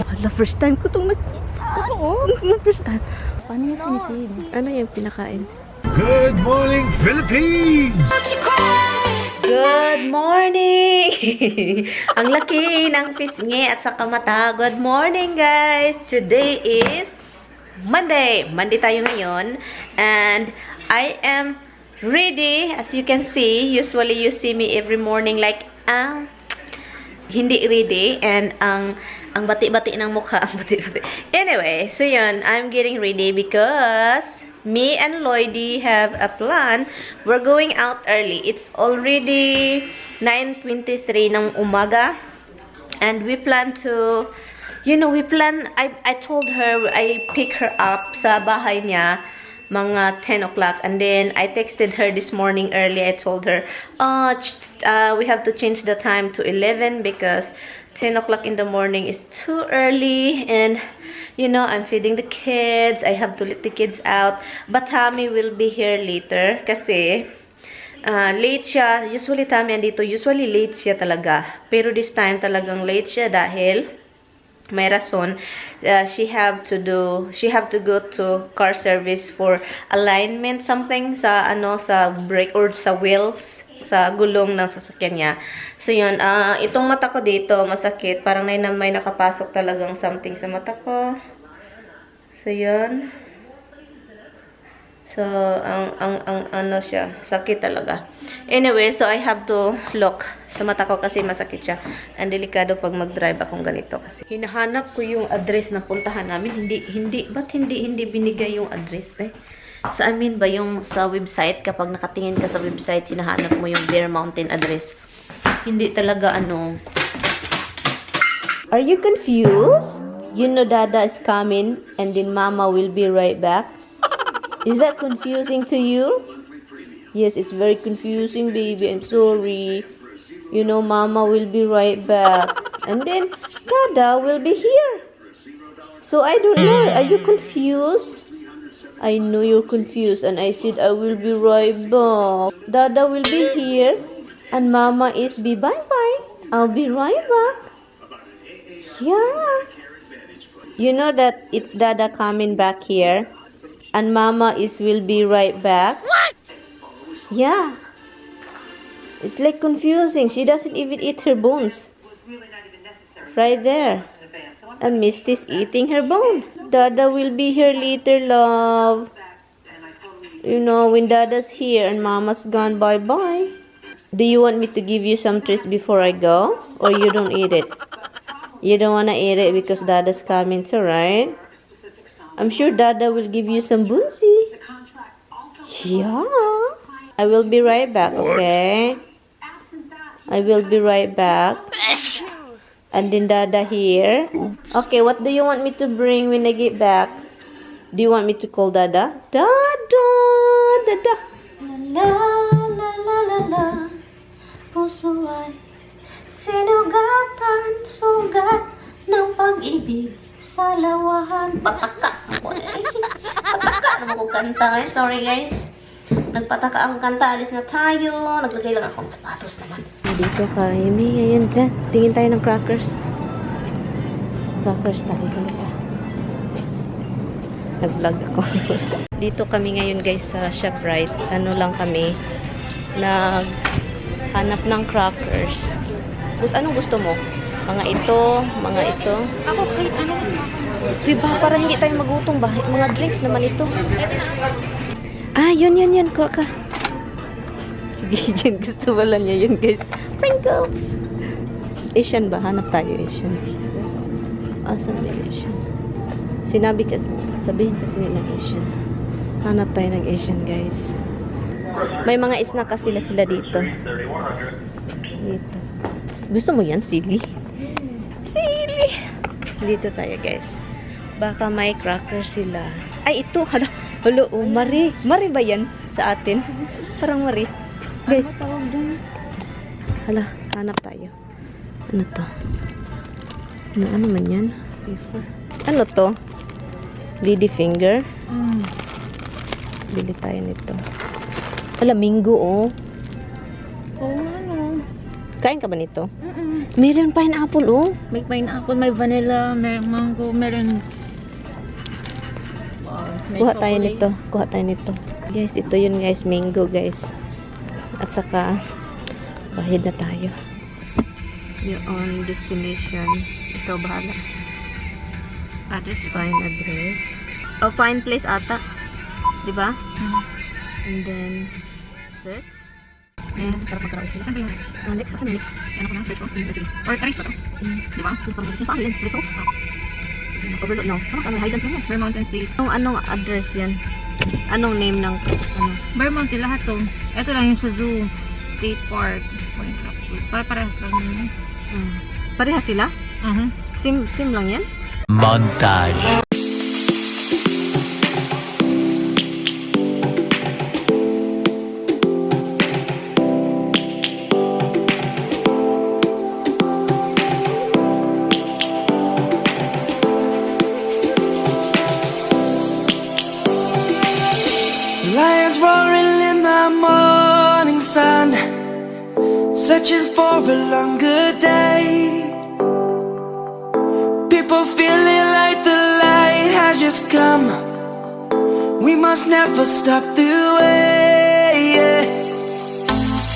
Hala, first time ko itong nakita. Oo. First time. Paano yung Philippines? Ano yung pinakain? Good morning, Philippines! Good morning! Ang laki ng pisngi at saka mata. Good morning, guys! Today is Monday. Monday tayo ngayon. And I am ready. As you can see, usually you see me every morning like, hindi ready. And ang bati-bati ng mukha. Ang bati-bati. Anyway, so yun. I'm getting ready because me and Lloydie have a plan. We're going out early. It's already 9:23 ng umaga. And we plan to, I told her, I pick her up sa bahay niya mga 10 o'clock. And then, I texted her this morning early. I told her, we have to change the time to 11 because 10 o'clock in the morning is too early. And, I'm feeding the kids. I have to let the kids out. But Tommy will be here later kasi late siya. Usually Tommy andito. Usually late siya talaga. Pero this time talagang late siya dahil may rason. She have to go to car service for alignment something sa sa brake or sa wheels, sa gulong ng sasakyan niya. So yun, itong mata ko dito masakit, parang may nakapasok talagang something sa mata ko. So yun. So ang siya, sakit talaga. Anyway, so I have to look sa mata ko kasi masakit siya. Ang delikado pag mag-drive akong ganito kasi hinahanap ko yung address na puntahan namin. Ba't hindi binigay yung address sa amin ba yung sa website, kapag nakatingin ka sa website, hinahanap mo yung Bear Mountain address. Hindi talaga Are you confused? You know Dada is coming and then Mama will be right back. Is that confusing to you? Yes, it's very confusing, baby. I'm sorry. Mama will be right back. And then Dada will be here. So I don't know. Are you confused? I know you're confused. And I said I will be right back. Dada will be here. And Mama is be bye-bye. I'll be right back. Yeah. You know that it's Dada coming back here. And Mama will be right back. What? Yeah. It's like confusing. She doesn't even eat her bones. Right there. And Misty's eating her bone. Dada will be here later, love. When Dada's here and Mama's gone, bye-bye. Do you want me to give you some treats before I go? Or you don't eat it? You don't want to eat it because Dada's coming too, right? I'm sure Dada will give you some boonsy. Yeah. I will be right back, okay? I will be right back. And then Dada here. Okay, what do you want me to bring when I get back? Do you want me to call Dada? Dada! Dada! La la la la la. Puso ay sinugatan, sugat ng pag-ibig sa lawahan. Pataka! Pataka naman kong kanta. Sorry guys. Nagpataka ang kanta. Alis na tayo. Naglagay lang akong sapatos naman. Dito kami ngayon. Tingin tayo ng crackers. Crackers tayo. Ganito. Nag-vlog ako. Dito kami ngayon guys sa ShopRite. Lang kami. Naghanap ng crackers. Anong gusto mo? Mga ito. Ako kahit ano. Diba, para hindi tayo magutong ba? Mga drinks naman ito. Yun. Kuha ka. Sige, yun. Gusto wala niya yun, guys. Pringles! Asian ba? Hanap tayo Asian. Asan ba Asian? Sabihin kasi nilang Asian. Hanap tayo ng Asian, guys. May mga snack kasi sila dito. Dito. Gusto mo yan, Silly? Silly! Dito tayo, guys. Baka may cracker sila. Ay, ito. Hello, Marie. Marie ba yan sa atin? Parang Marie. Guys. Hala, hanap tayo. Ano to? Ano man yan? Ano to? Lady finger? Bili tayo nito. Hala, mingo, oh. Oo, ano? Kain ka ba nito? Meron pineapple, oh. May pineapple, may vanilla, may mango, meron... may Kuha tayo chocolate. nito. Kuha tayo nito. Guys, ito yun guys. Mango guys. At saka, bahid na tayo. Your own destination. Ikaw bahala. Address. Find address. Oh, find place ata. Diba? And then, search. Ayan, sarap mag-karaoke. Saan ba yung next? Next, asan next? Ano ko lang, search ko? University. Or Paris ba to? Di ba? Paano yan? Results? Overload, no. Ano, Highlands lang yan. Bear Mountain State. Anong address yan? Anong name ng, ano? Bear Mountain, lahat to. Ito lang yung sa zoo. State Park. Para-parehas lang yun. Pareha sila? Sim lang yan? Montage. Lions roaring in the morning sun, searching for a longer day. People feeling like the light has just come. We must never stop the way. Yeah.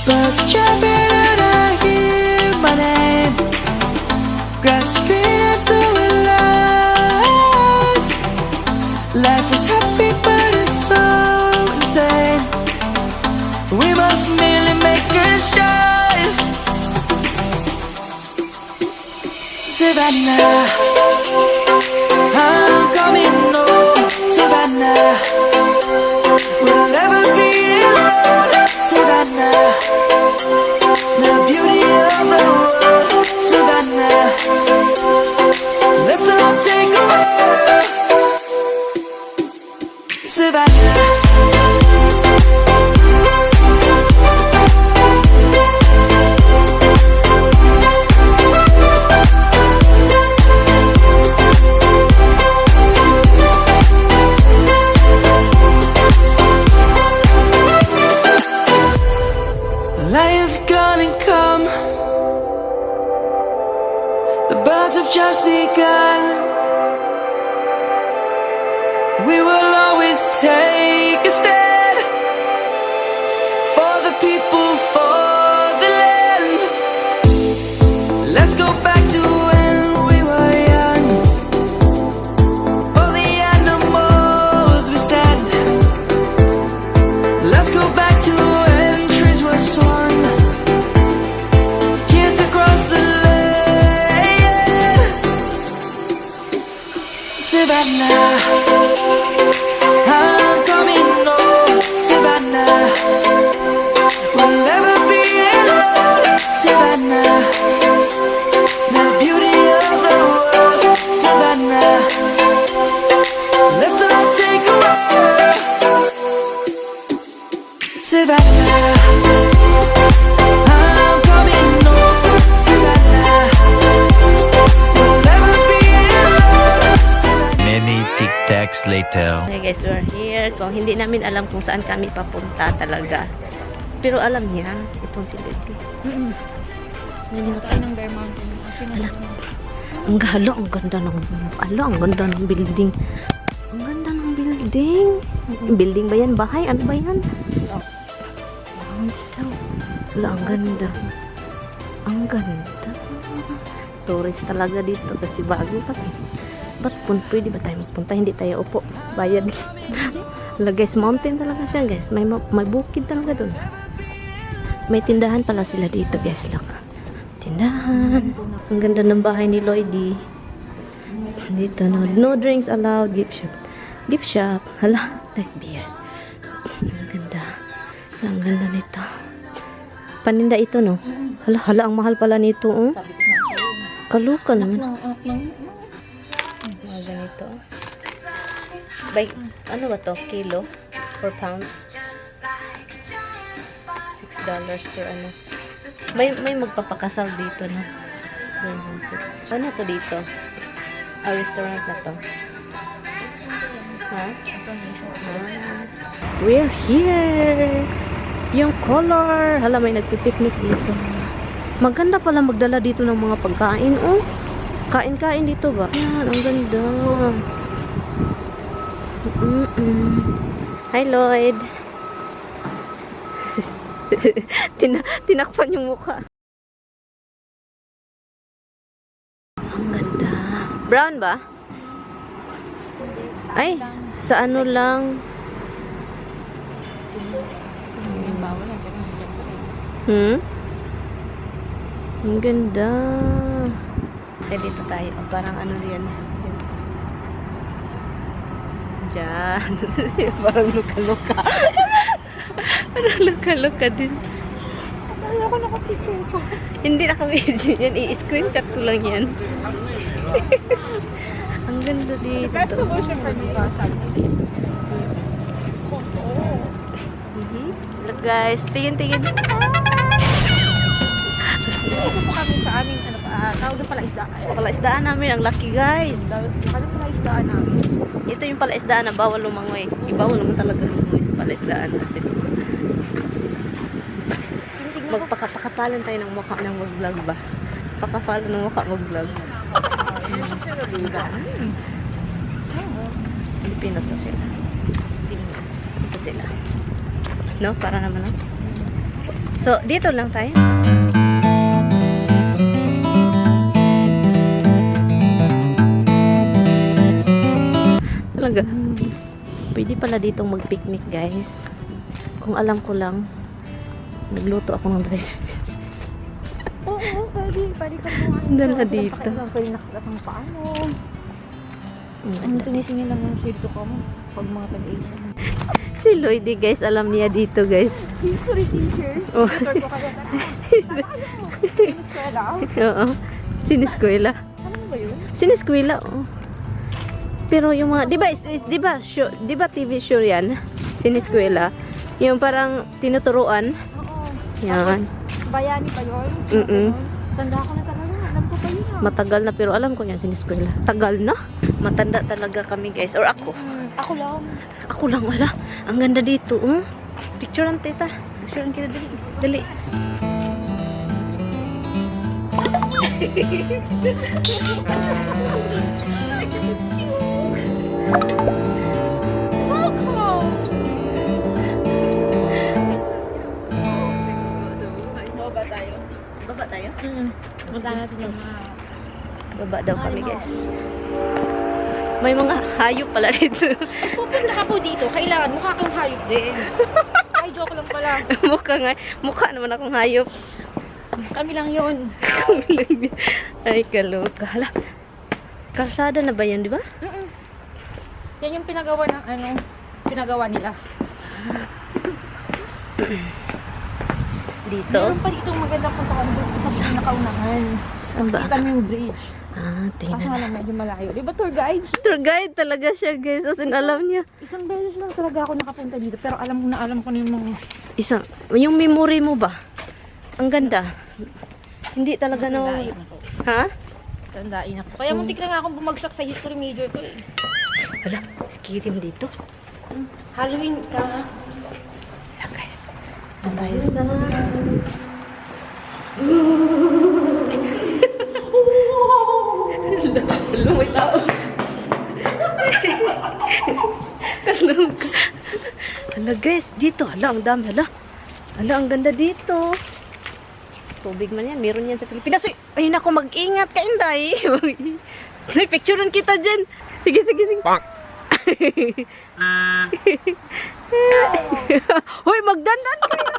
Birds chirping and I hear my name, grasping into a life. Life is happy but it's so insane. We must merely make a start. Savannah, I'm coming home. Savannah, we'll never be alone. Savannah, the beauty of the world. Savannah, let's all take a walk. Savannah. Lion's gonna come. The birds have just begun. We will always take a stand for the people, for the land. Let's go back to when we were young. For the animals we stand. Let's go back to when trees were swung. Kids across the land. Savannah, I'm coming home. Savannah, we'll never be alone. Savannah, the beauty of the world. Savannah, let's all take a walk. Savannah, I'm coming home. Savannah, we'll never be alone. Savannah. Many tic-tacs later. Hey guys, we're here. Kung hindi namin alam kung saan kami papunta talaga. Pero alam niya, itong si Lady. Tayo ng Bear Mountain. Ang galo, ang ganda ng ang ganda ng building. Ang ganda ng building. Building ba yan? Bahay? Ano ba yan? Wala, ang ganda. Ang ganda. Tourist talaga dito kasi bago pa. Ba't pwede ba tayo magpunta? Hindi tayo upo. Bayad. Wala guys, mountain talaga siya guys. May bukid talaga dun. May tindahan pala sila dito guys. Look. Tindahan. Ang ganda ng bahay ni Lloydie. Dito no drinks allowed. Gift shop. Gift shop. Hala, like beer. Ang ganda. Ang ganda nito. Paninda ito no. Hala, ang mahal pala nito. Oh. Kaluka naman. Mga ganito. By, ano ba to? Kilo? 4 pounds? $6 per ano. May magpapakasal dito no. Ano to dito? Restaurant na to. Ha? We're here! Yung color! Hala, may nagpipiknik dito. Maganda pala magdala dito ng mga pagkain, oh. Kain-kain dito ba? Yan, ang ganda. Hi, Lloyd. Tinakpan yung mukha. Ang ganda. Brown ba? Ay, sa ano lang. Ang ganda. Eh, dito tayo. Parang ano yan. Diyan. Parang luka-luka. Parang luka-luka din. Ay, ako nakatiko ko. Hindi naka-video yan. I-screenshot ko lang yan. Ang ganda dito. That's the motion for me. Look guys, tingin-tingin. Ito po kami sa aming, ano pa, tawag na palaisdaan. Palaisdaan namin, ang laki guys. Ano palaisdaan namin? Ito yung palaisdaan na bawal lumangoy. Ibawal naman talaga lumangoy sa palaisdaan natin. Magpakapakapalan tayo ng mukha ng mag-vlog ba? Pakapalan ng mukha mag-vlog. Pilipino to sila. Ito sila. No? Para naman no? So, dito lang tayo. Talaga. Pwede pala ditong mag-picnic guys. Kung alam ko lang, nagluto ako ng rice fish. Oo, pwede ka kumain. Dala dito. Pwede nakakatang paano. Ang Ang ganda. tinitingin lang ng shade ko mo pag mga tag-Asian. Si Lloydie guys, alam niya dito guys. History teacher. Oh. Tutor ko kaya. Sineskwela. Oo. Siniskwela. Ano ba yun? Siniskwela, oh. Pero yung mga, di ba TV show yan? Siniskwela. Yung parang tinuturuan. Oo. Yan. Bayani pa yun? Mm-mm. Tanda ko na talaga. Alam ko pa yun ah. Matagal na pero alam ko yan siniskwela. Tagal na. Matanda talaga kami guys. Or ako. Ako lang. Ako lang wala. Ang ganda dito. Oh. Picturean tita. Picturean kita dali. Dali. Baba tayo. Baba tayo? Punta natin yung mga... Baba daw kami guys. May mga hayop pala dito. Pupunta ka po dito, kailangan mukha kang hayop din. Ay, joke lang pala. Mukha naman akong hayop. Kami lang yun. Ay, kaloka. Hala. Kalsada na ba yan, di ba? Yan yung pinagawa ng pinagawa nila. Dito? Meron pa dito magandang puntahan doon sa pinakaunahan. Saan ba? Kita mo yung bridge. Ah, Kaso tingnan nga na. lang medyo malayo. Di ba tour guide? Tour guide talaga siya, guys. As in, alam niya. Isang beses lang talaga ako nakapunta dito. Pero alam ko na yung mga... Yung memory mo ba? Ang ganda. Hindi talaga na... Tandain ako. Ha? Tandain ako. Kaya muntik na nga akong bumagsak sa history major ko eh. Wala. Skirim dito. Halloween ka nga. Ayan, guys. Doon tayo sa... Hello, may tao. Kaloka. Hala, guys. Dito. Hala, ang dami. Hala, ang ganda dito. Tubig man yan. Meron yan sa Pilipinas. Uy, ayun ako. Mag-ingat ka, Inday. May picturean kita dyan. Sige. Hoy, magdandan kayo.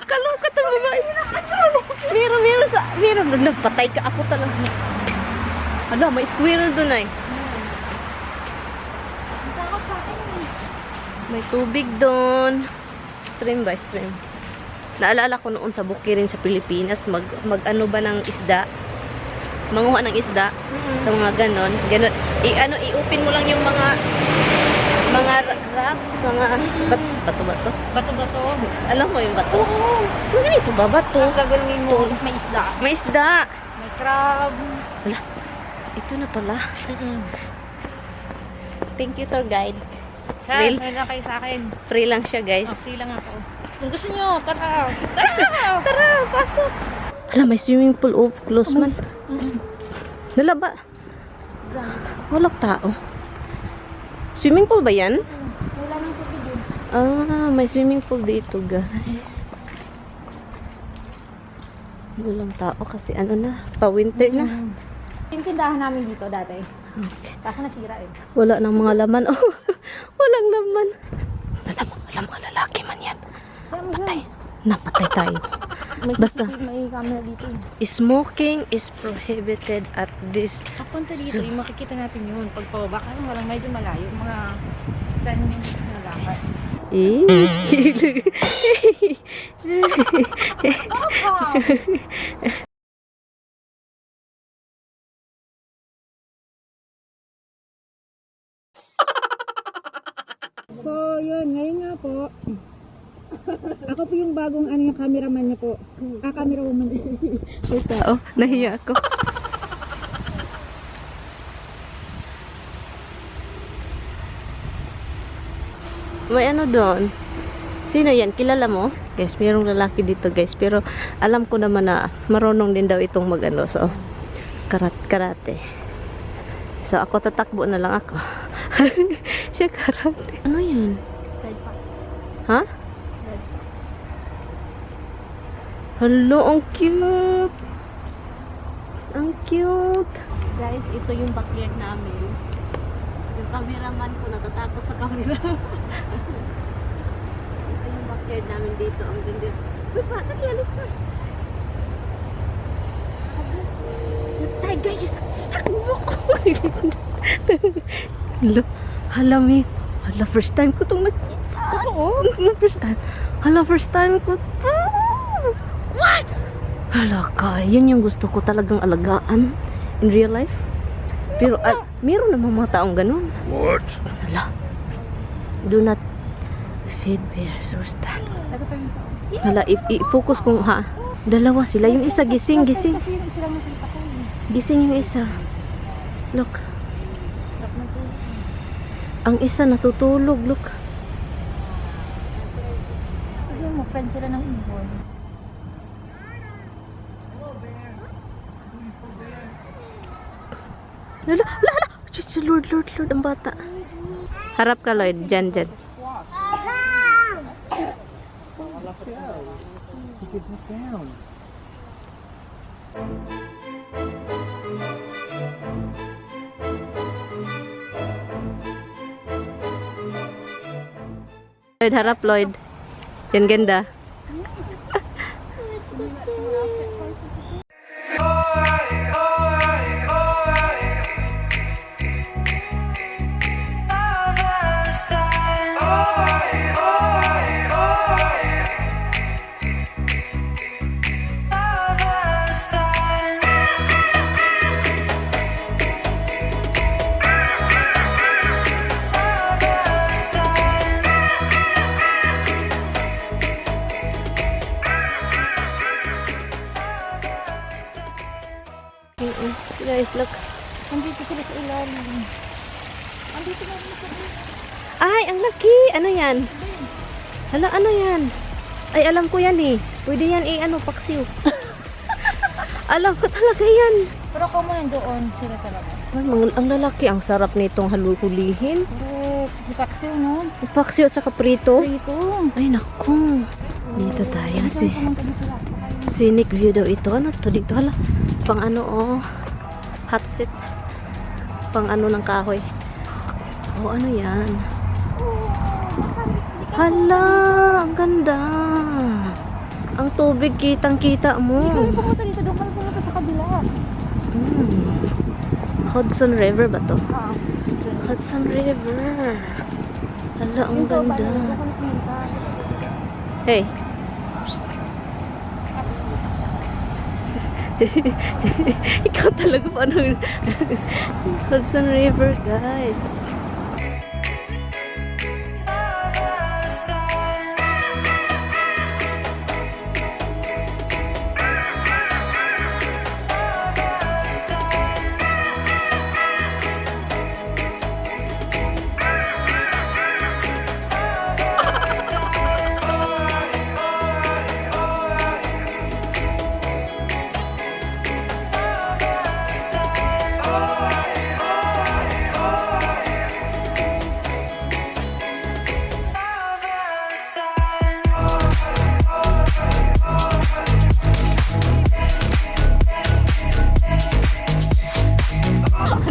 Kaloka to babae. Meron. Nagpatay ka ako talaga. Hala, may squirrel doon ay. May tubig doon. Stream by stream. Naalala ko noon sa Bukirin sa Pilipinas, mag-ano ba ng isda? Manguha ng isda. Sa mga ganon. I-open mo lang yung mga rock, mga bato-bato. Bato-bato. Alam mo yung bato? Oo. Ano ganito ba? Bato. Gagawin mo, mas may isda. May isda. May crab. Wala. Ito na pala. Thank you, tour guide. Free na kayo sa akin. Free lang siya, guys. Free lang ako. Kung gusto nyo, tara! Tara! Tara, pasok. Hala, may swimming pool. Oh, close man. Dala ba? Walang tao. Swimming pool ba yan? Wala nang tubig yun. Ah, may swimming pool dito, guys. Walang tao kasi ano na, pa-winter na. Yung tindahan namin dito dati. Kaso nasira eh. Wala nang mga laman. Oh, walang laman. Alam mga lalaki man yan. Patay. Napatay tayo. May Basta. CCTV, may camera dito. Smoking is prohibited at this. Papunta dito, yung makikita natin yun. Pag pababa ka, walang medyo malayo. Mga 10 minutes na lakad. Eh. So, yun. Ngayon nga po, ako po yung bagong yung cameraman niya po. Camerawoman. May tao. Nahiya ako. May ano doon? Sino yan? Kilala mo? Guys, mayroong lalaki dito guys. Pero alam ko naman na marunong din daw itong magano. So, karate. So, ako tatakbo na lang ako. Siya karate. Ano yan? Red Fox. Ha? Red Fox. Hello, ang cute! Ang cute! Guys, ito yung backyard namin. Yung cameraman ko natatakot sa camera. Ito yung backyard namin dito. Ang ganda. Uy, bata, halip ka. Tay, guys! Takbo ko! Hala, mi. Hala, first time ko itong nakita. Oo. First time. Hala, first time ko ito. What? Hala ka, yun yung gusto ko talagang alagaan in real life. Pero meron namang mga taong ganun. What? Hala. Do not feed bears or stand. Ito pa yung sa... Hala, i-focus kung ha. Dalawa sila. Yung isa, gising. Kasi yung sila makita ko eh. Gising yung isa. Look. Sarap na to. Ang isa natutulog. Look. Sige mo, friend sila ng ibon. Hala. Diyos, Lord, ang bata. Harap ka, Lloyd. Dyan. Lloyd, harap, Lloyd. Yan ganda. Guys, look. Andito sila sa ilalim. Andito na rin sa ilalim. Ay, ang laki. Ano yan? Hala, ano yan? Ay, alam ko yan eh. Pwede yan paksiw. Alam ko talaga yan. Pero kung mo nandoon, sila talaga. Ay, ang lalaki. Ang sarap nitong halukulihin. Pero si Paxio, no? Paksiw at saka prito. Prito. Ay, naku. Dito tayo. Scenic view daw ito. Ano to dito? Hala. Pang ano, oh. Hot seat. Pang ano ng kahoy. Oh, ano yan? Hala, ang ganda. Ang tubig kitang-kita mo. Hindi pumunta dito, doon kami pumunta sa kabila. Hudson River ba to? Ah. Hudson River. Hala, ang ganda. Hey. Psst. Ikaw talaga paano? Hudson River, guys.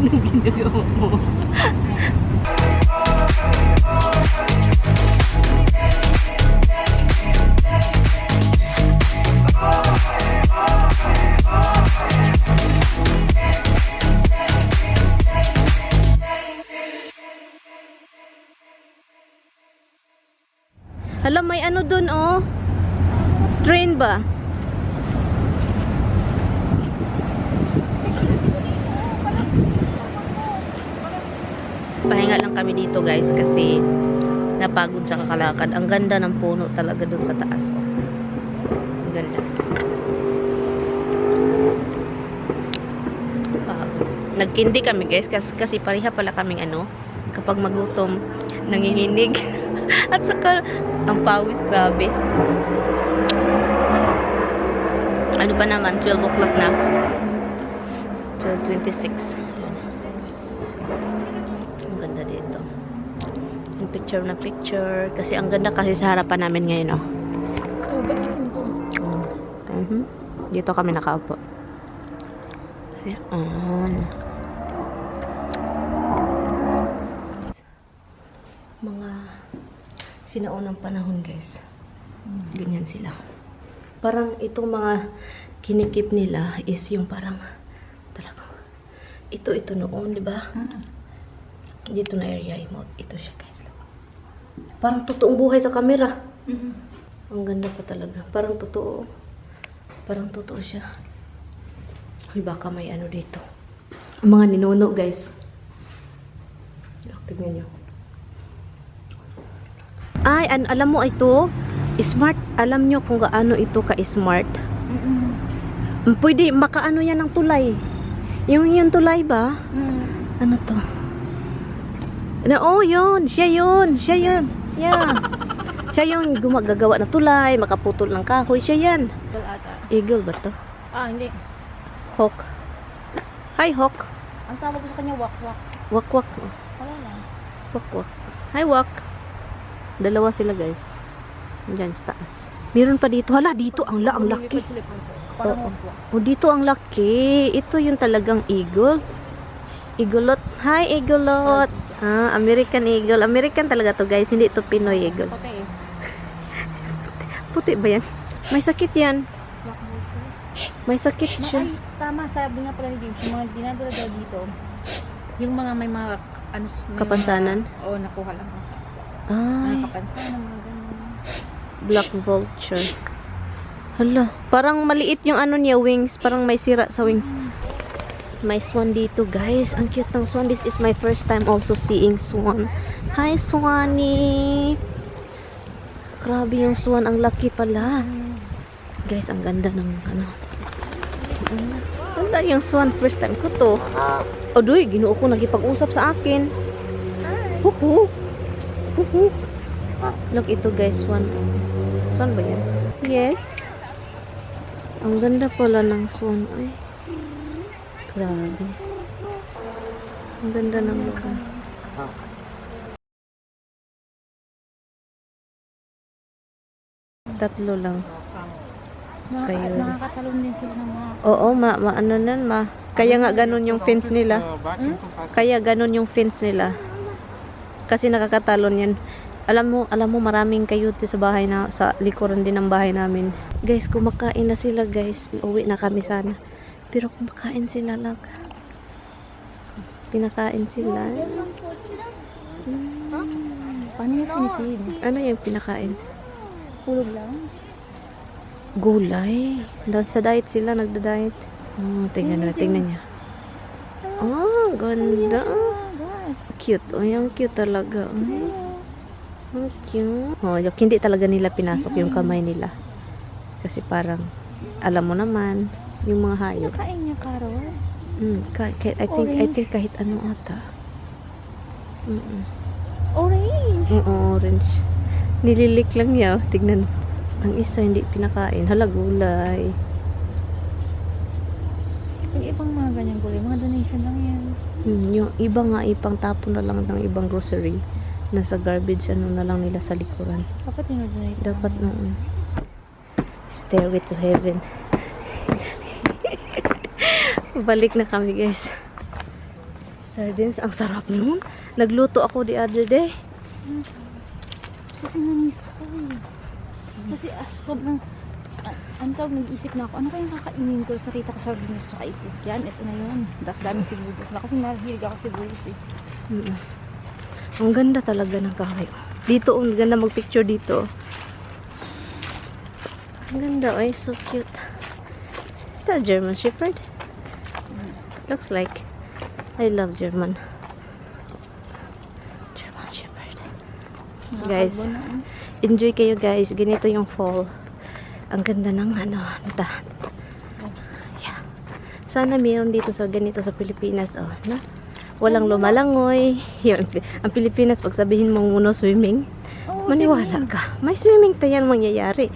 Anong ginagawa mo? Hala, may ano dun, oh. Train ba? Pahinga lang kami dito, guys, kasi napagod sa kakalakad. Ang ganda ng puno talaga dun sa taas, oh. Ang ganda. Nagkindi kami, guys, kasi pareha pala kaming ano, kapag magutom, nanginginig. At saka, ang pawis, grabe. Ano pa naman, 12 o'clock na. 12:26. Ang ganda dito. Yung picture na picture. Kasi ang ganda kasi sa harapan namin ngayon, oh. Dito kami nakaupo. Ayan. Mga sinaunang panahon, guys. Ganyan sila. Parang itong mga kinikip nila is yung parang talaga ito noon, di ba? Dito na area mo. Ito siya, guys. Parang totoong buhay sa camera. Ang ganda pa talaga. Parang totoo. Parang totoo siya. Uy, baka may ano dito. Ang mga ninuno, guys. Tignan nyo. Ay, alam mo ito, smart. Alam nyo kung gaano ito ka-smart. Pwede, makaano yan ng tulay. Yung tulay ba? Ano to? Oh, yun. Siya yun. Yeah. Siya yung gumagawa ng tulay, makaputol ng kahoy. Siya yan. Eagle ba to? Hindi. Hawk. Hi, Hawk. Ang tawag ko sa kanya, wak-wak. Wak-wak. Wala lang. Wak-wak. Hi, Wak. Dalawa sila, guys. Diyan sa taas. Meron pa dito. Hala, dito ang laki. Oh, dito ang laki. Ito yung talagang eagle. Eagleot. Hi, eagleot. American eagle. American talaga to, guys. Hindi ito Pinoy eagle. Puti eh. Puti ba yan? May sakit yan. May sakit siya. Ay, tama. Sabi nga pala ni James, yung mga dinadala daw dito, yung mga may mga ano, may Kapansanan? Oo, nakuha lang. Ay, Mga kapansanan, mga ganun. black vulture. Hala, parang maliit yung ano niya, wings. Parang may sira sa wings. May swan dito, guys. Ang cute ng swan. This is my first time also seeing swan. Hi, Swanee! Grabe yung swan. Ang laki pala. Guys, ang ganda ng ano. Ganda yung swan. First time ko to. Odoy, ginoo ko nagipag-usap sa akin. Huhu. Huhu. Look, ito guys, swan. Swan ba yan? Yes. Ang ganda pala ng swan. Ay. Grabe. Ang ganda ng lugar. Tatlo lang. Kayo. Nakakatalon din sila ng mga... Oo, ano nan, Kaya nga ganun yung fence nila. Kaya ganun yung fence nila. Kasi nakakatalon yan. Alam mo maraming coyote sa bahay na sa likuran din ng bahay namin. Guys, kumakain na sila, guys. Uwi na kami sana. Pero kumakain sila lang. Pinakain sila. Paano yung pinipid? Ano yung pinakain? Hulog lang? Gulay. Sa diet sila, nagda-diet. Tingnan niya. Ganda. Cute. Yung cute talaga. Cute. Hindi talaga nila pinasok yung kamay nila. Kasi parang, alam mo naman, yung mga hayop. Nakain niya, Carol? I think kahit ano ata. Orange! Orange. Nililik lang niya. Tignan. Ang isa hindi pinakain. Hala, gulay. Yung ibang mga ganyang gulay, mga donation lang yan. Yung iba nga, ipang tapon na lang ng ibang grocery. Nasa garbage, ano na lang nila sa likuran. Dapat dinodonate. Dapat noon. Stairway to heaven. Balik na kami, guys. Sardines, ang sarap nun. Nagluto ako the other day. Kasi namiss ko eh. Kasi sobrang, ano tawag, nag-isip na ako, ano kayang kakainin ko? Tapos nakita ko sardines tsaka ipot yan. Ito na yun. Tapos daming sibuyas. Kasi nahilig ako sibuyas eh. Mm. Ang ganda talaga ng kahoy. Dito, ang ganda mag-picture dito. Ang ganda, oh, so cute. Is that German Shepherd? Looks like. I love German. German Shepherd. Guys, enjoy kayo guys. Ganito yung fall. Ang ganda ng ano, nata. Yeah. Sana meron dito sa ganito sa Pilipinas, oh, na? Walang lumalangoy. Yun, ang Pilipinas, pag sabihin mong no swimming, maniwala ka. May swimming tayan mangyayari.